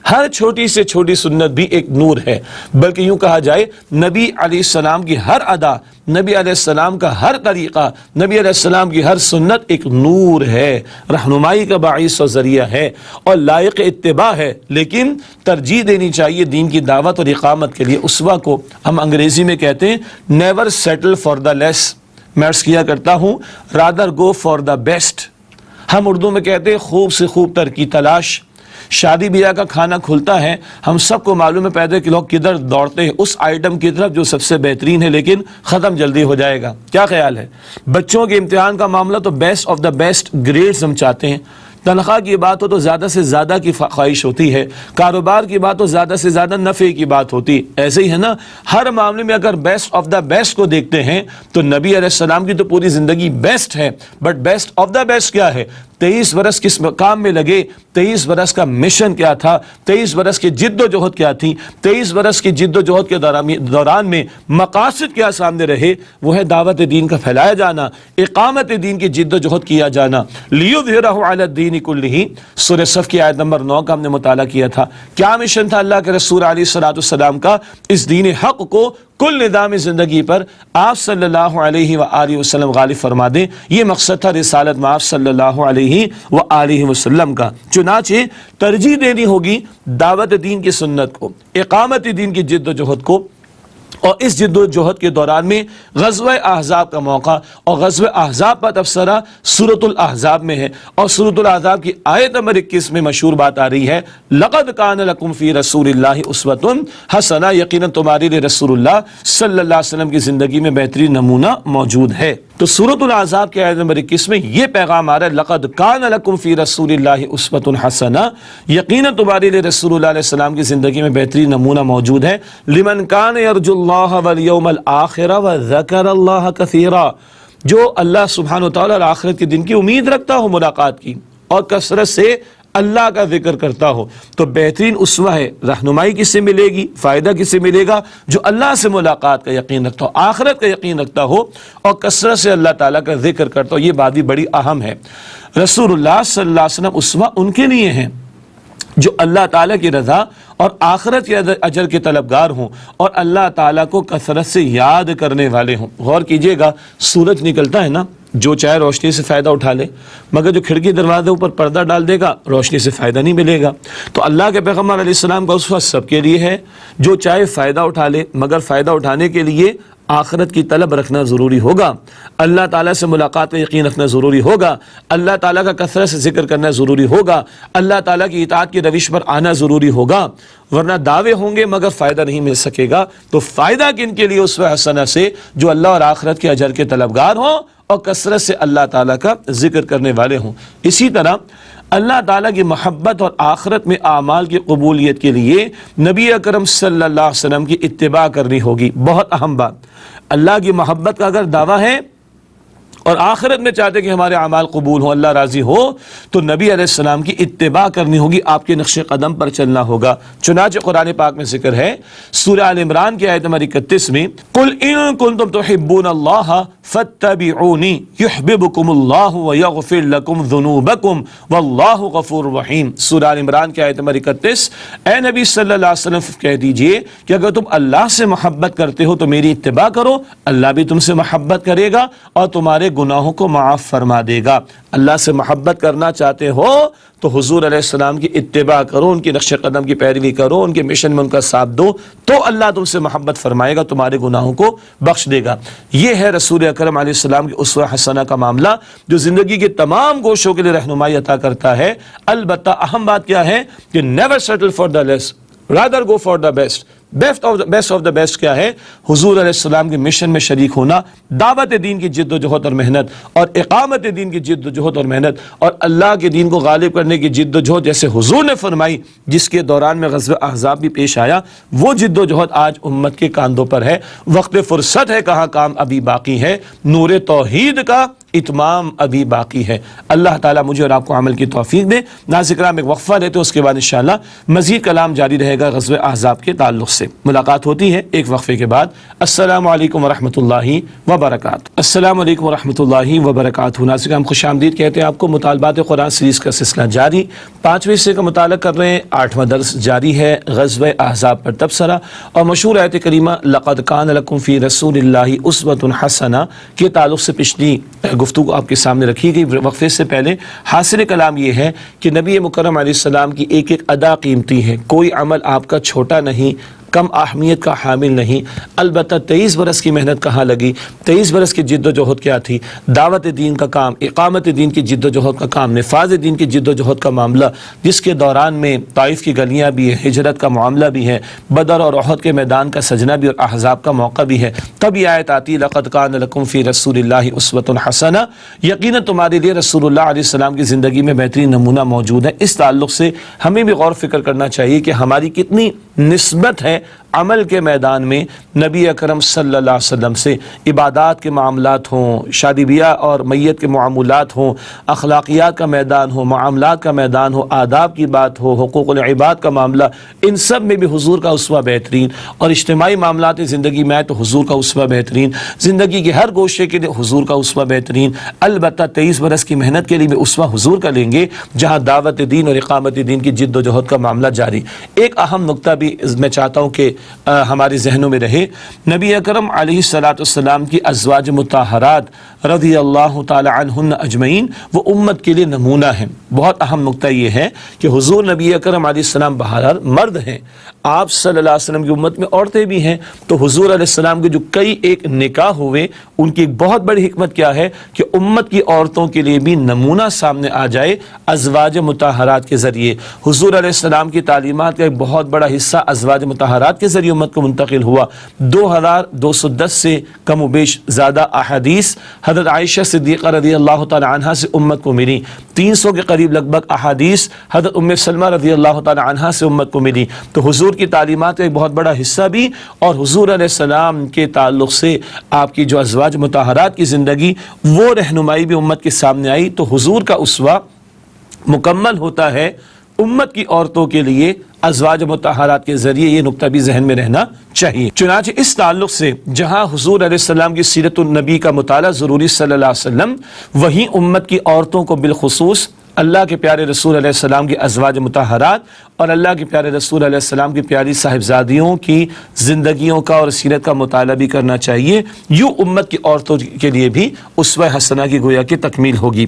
ہر چھوٹی سے چھوٹی سنت بھی ایک نور ہے، بلکہ یوں کہا جائے نبی علیہ السلام کی ہر ادا، نبی علیہ السلام کا ہر طریقہ، نبی علیہ السلام کی ہر سنت ایک نور ہے، رہنمائی کا باعث و ذریعہ ہے اور لائق اتباع ہے۔ لیکن ترجیح دینی چاہیے دین کی دعوت اور اقامت کے لیے اسوہ کو۔ ہم انگریزی میں کہتے ہیں نیور سیٹل فار دا لیس، میں عرض کیا کرتا ہوں rather go for the best. ہم اردو میں کہتے ہیں خوب سے خوب تر کی تلاش۔ شادی بیاہ کا کھانا کھلتا ہے، ہم سب کو معلوم ہے پہلے کہ لوگ کدھر دوڑتے ہیں، اس آئٹم کی طرف جو سب سے بہترین ہے لیکن ختم جلدی ہو جائے گا۔ کیا خیال ہے؟ بچوں کے امتحان کا معاملہ تو best of the best grades ہم چاہتے ہیں، تنخواہ کی بات ہو تو زیادہ سے زیادہ کی خواہش ہوتی ہے، کاروبار کی بات ہو زیادہ سے زیادہ نفع کی بات ہوتی ہے۔ ایسے ہی ہے نا، ہر معاملے میں اگر بیسٹ آف دا بیسٹ کو دیکھتے ہیں تو نبی علیہ السلام کی تو پوری زندگی بیسٹ ہے، but best of the best کیا ہے؟ 23 برس کس کام میں لگے، 23 برس کا مشن کیا تھا، 23 برس کی جد و جہد کیا تھی، 23 برس کی جد و جہد کے دوران میں مقاصد کیا سامنے رہے؟ وہ ہے دعوت دین کا پھیلایا جانا، اقامت دین کی جد و جہد کیا جانا۔ لیظہرہ علی الدین کلہ، سورہ صف کی آیت نمبر 9 کا ہم نے مطالعہ کیا تھا۔ کیا مشن تھا اللہ کے رسول علیہ السلام کا؟ اس دین حق کو کل نظام زندگی پر آپ صلی اللہ علیہ وآلہ وسلم غالب فرما دیں، یہ مقصد تھا رسالت میں آپ صلی اللہ علیہ وآلہ وسلم کا۔ چنانچہ ترجیح دینی ہوگی دعوت دین کی سنت کو، اقامت دین کی جد و جہد کو، اور اس جد و جہد کے دوران میں غزوہ احزاب کا موقع، اور غزوہ احزاب کا تبصرہ سورۃ الاحزاب میں ہے، اور سورۃ الاحزاب کی آیت نمبر 21 میں مشہور بات آ رہی ہے لقد کان لکم فی رسول اللہ اسوۃ حسنہ، یقیناً تمہارے لیے رسول اللہ صلی اللہ علیہ وسلم کی زندگی میں بہترین نمونہ موجود ہے۔ تو سورۃ الاحزاب کی آیت نمبر 21 میں یہ پیغام آ رہا ہے لقد کان لکم فی رسول اللہ اسوۃ حسنہ، یقیناً تمہارے لیے رسول اللہ علیہ السلام کی زندگی میں بہترین نمونہ موجود ہے۔ لمن کان یرجو اللہ والیوم الآخر وذکر اللہ کثیرا، جو اللہ سبحانہ وتعالی اور آخرت کے دن کی امید رکھتا ہو ملاقات کی اور کثرت سے اللہ کا ذکر کرتا ہو، تو بہترین اسوہ ہے۔ رہنمائی کس سے ملے گی، فائدہ کس سے ملے گا؟ جو اللہ سے ملاقات کا یقین رکھتا ہو، آخرت کا یقین رکھتا ہو اور کثرت سے اللہ تعالیٰ کا ذکر کرتا ہو۔ یہ بات بھی بڑی اہم ہے۔ رسول اللہ صلی اللہ علیہ وسلم اسوہ ان کے لیے ہیں جو اللہ تعالیٰ کی رضا اور آخرت کے اجر کے طلبگار ہوں اور اللہ تعالیٰ کو کثرت سے یاد کرنے والے ہوں۔ غور کیجئے گا، سورج نکلتا ہے نا، جو چاہے روشنی سے فائدہ اٹھا لے، مگر جو کھڑکی دروازے اوپر پردہ ڈال دے گا روشنی سے فائدہ نہیں ملے گا۔ تو اللہ کے پیغمبر علیہ السلام کا اسوہ سب کے لیے ہے، جو چاہے فائدہ اٹھا لے، مگر فائدہ اٹھانے کے لیے آخرت کی طلب رکھنا ضروری ہوگا، اللہ تعالیٰ سے ملاقات کا یقین رکھنا ضروری ہوگا، اللہ تعالیٰ کا کثرت سے ذکر کرنا ضروری ہوگا، اللہ تعالیٰ کی اطاعت کی روش پر آنا ضروری ہوگا، ورنہ دعوے ہوں گے مگر فائدہ نہیں مل سکے گا۔ تو فائدہ کن کے لیے؟ اسوہ حسنہ سے، جو اللہ اور آخرت کے اجر کے طلبگار ہوں اور کثرت سے اللہ تعالیٰ کا ذکر کرنے والے ہوں۔ اسی طرح اللہ تعالیٰ کی محبت اور آخرت میں اعمال کی قبولیت کے لیے نبی اکرم صلی اللہ علیہ وسلم کی اتباع کرنی ہوگی۔ بہت اہم بات، اللہ کی محبت کا اگر دعویٰ ہے اور آخرت میں چاہتے کہ ہمارے اعمال قبول ہوں، اللہ راضی ہو، تو نبی علیہ السلام کی اتباع کرنی ہوگی، آپ کے نقش قدم پر چلنا ہوگا۔ چنانچہ قرآن پاک میں ذکر ہے سورہ آل عمران کی آیت نمبر 31 میں قُلْ إِن كُنتُمْ تُحِبُّونَ اللَّهَ فَاتَّبِعُونِي يُحْبِبْكُمُ اللَّهُ وَيَغْفِرْ لَكُمْ ذُنُوبَكُمْ وَاللَّهُ غَفُورٌ رَحِيمٌ۔ سورہ آل عمران کی آیت نمبر 31، اے نبی صلی اللہ علیہ وسلم کہہ دیجئے کہ اگر تم اللہ سے محبت کرتے ہو تو میری اتباع کرو، اللہ بھی تم سے محبت کرے گا اور تمہارے گناہوں کو معاف فرما دے گا۔ اللہ سے محبت کرنا چاہتے ہو تو حضور علیہ السلام کی اتباع کرو، ان کی نقش قدم کی پیروی کرو، ان کے مشن میں ان کا ساتھ دو، تو اللہ تم سے محبت فرمائے گا، تمہارے گناہوں کو بخش دے گا۔ یہ ہے رسول اکرم علیہ السلام کی اسوہ حسنہ کا معاملہ، جو زندگی کے تمام گوشوں کے لیے رہنمائی عطا کرتا ہے۔ البتہ اہم بات کیا ہے کہ never settle for the less, rather go for the best. Best of the best کیا ہے؟ حضور علیہ السلام کے مشن میں شریک ہونا، دعوت دین کی جد و جہد اور محنت، اور اقامت دین کی جد و جہد اور محنت، اور اللہ کے دین کو غالب کرنے کی جد و جہد جیسے حضور نے فرمائی، جس کے دوران میں غزوہ احزاب بھی پیش آیا، وہ جد و جہد آج امت کے کاندھوں پر ہے۔ وقت فرصت ہے، کہاں کام ابھی باقی ہے۔ نور توحید کا اتمام ابھی باقی ہے۔ اللہ تعالیٰ مجھے اور آپ کو عمل کی توفیق دے۔ ناظرین کرام، ایک وقفہ لیتے ہیں، اس کے بعد انشاءاللہ مزید کلام جاری رہے گا غزوہ احزاب کے تعلق سے۔ ملاقات ہوتی ہے ایک وقفے کے بعد۔ السلام علیکم ورحمۃ اللہ وبرکاتہ۔ السلام علیکم ورحمۃ اللہ وبرکاتہ۔ ناظرین کرام، خوش آمدید کہتے ہیں آپ کو۔ مطالبات قرآن سیریز کا سلسلہ جاری، 5ویں حصے کا مطالعہ کر رہے ہیں۔ 8واں درس جاری ہے غزوہ احزاب پر تبصرہ اور مشہور آیت کریمہ لقد کان لکم فی رسول اللہ اسوۃ حسنہ کے تعلق سے پچھلی گفتگو آپ کے سامنے رکھی گئی۔ وقفے سے پہلے حاصل کلام یہ ہے کہ نبی مکرم علیہ السلام کی ایک ایک ادا قیمتی ہے، کوئی عمل آپ کا چھوٹا نہیں، کم اہمیت کا حامل نہیں۔ البتہ 23 برس کی محنت کہاں لگی، 23 برس کی جد و جہد کیا تھی؟ دعوت دین کا کام، اقامت دین کی جد و جہد کا کام، نفاذ دین کی جد و جہد کا معاملہ، جس کے دوران میں طائف کی گلیاں بھی ہے، ہجرت کا معاملہ بھی ہے، بدر اور احد کے میدان کا سجنا بھی اور احزاب کا موقع بھی ہے۔ تب یہ آیت آتی لقد کان لکم فی رسول اللہ اسوۃ حسنہ، یقیناً تمہارے لیے رسول اللہ علیہ السلام کی زندگی میں بہترین نمونہ موجود ہے۔ اس تعلق سے ہمیں بھی غور فکر کرنا چاہیے کہ ہماری کتنی نسبت ہے عمل کے میدان میں نبی اکرم صلی اللہ علیہ وسلم سے۔ عبادات کے معاملات ہوں، شادی بیاہ اور میت کے معاملات ہوں، اخلاقیات کا میدان ہو، معاملات کا میدان ہو، آداب کی بات ہو، حقوق العباد کا معاملہ، ان سب میں بھی حضور کا اسوہ بہترین، اور اجتماعی معاملات زندگی میں آئے تو حضور کا اسوہ بہترین، زندگی کے ہر گوشے کے لیے حضور کا اسوہ بہترین۔ البتہ 23 برس کی محنت کے لیے بھی اسوہ حضور کا لیں گے، جہاں دعوت دین اور اقامت دین کی جد و جہد کا معاملہ جاری۔ ایک اہم نقطہ بھی میں چاہتا ہوں کہ ہمارے ذہنوں میں رہے، نبی اکرم علیہ السلام کی ازواج مطہرات رضی اللہ تعالی عنہن اجمعین وہ امت کے لیے نمونہ ہیں۔ بہت اہم نقطہ یہ ہے کہ حضور نبی اکرم علیہ السلام بہرحال مرد ہیں، آپ صلی اللہ علیہ وسلم کی امت میں عورتیں بھی ہیں، تو حضور علیہ السلام کے جو کئی ایک نکاح ہوئے، ان کی ایک بہت بڑی حکمت کیا ہے کہ امت کی عورتوں کے لیے بھی نمونہ سامنے آ جائے ازواج مطہرات کے ذریعے۔ حضور علیہ السلام کی تعلیمات کا ایک بہت بڑا حصہ ازواج مطہرات کے ذریعے امت کو منتقل ہوا۔ 2210 سے کم و بیش زیادہ احادیث حضرت عائشہ صدیقہ رضی اللہ تعالی عنہا سے امت کو ملی، 300 کے قریب لگ بھگ احادیث حضرت ام سلمہ رضی اللہ تعالی عنہا سے امت کو ملی۔ تو حضور کی تعلیمات کا ایک بہت بڑا حصہ بھی، اور حضور علیہ السلام کے تعلق سے آپ کی جو ازواج مطہرات کی زندگی، وہ رہنمائی بھی امت کے سامنے آئی۔ تو حضور کا اسوہ مکمل ہوتا ہے امت کی عورتوں کے لیے ازواج مطہرات کے ذریعے، یہ نقطہ بھی ذہن میں رہنا چاہیے۔ چنانچہ اس تعلق سے جہاں حضور علیہ السلام کی سیرت النبی کا مطالعہ ضروری صلی اللہ علیہ وسلم، وہیں امت کی عورتوں کو بالخصوص اللہ کے پیارے رسول علیہ السلام کی ازواج مطہرات اور اللہ کے پیارے رسول علیہ السلام کی پیاری صاحبزادیوں کی زندگیوں کا اور سیرت کا مطالعہ بھی کرنا چاہیے۔ یوں امت کی عورتوں کے لیے بھی اسوہ حسنہ کی گویا کہ تکمیل ہوگی۔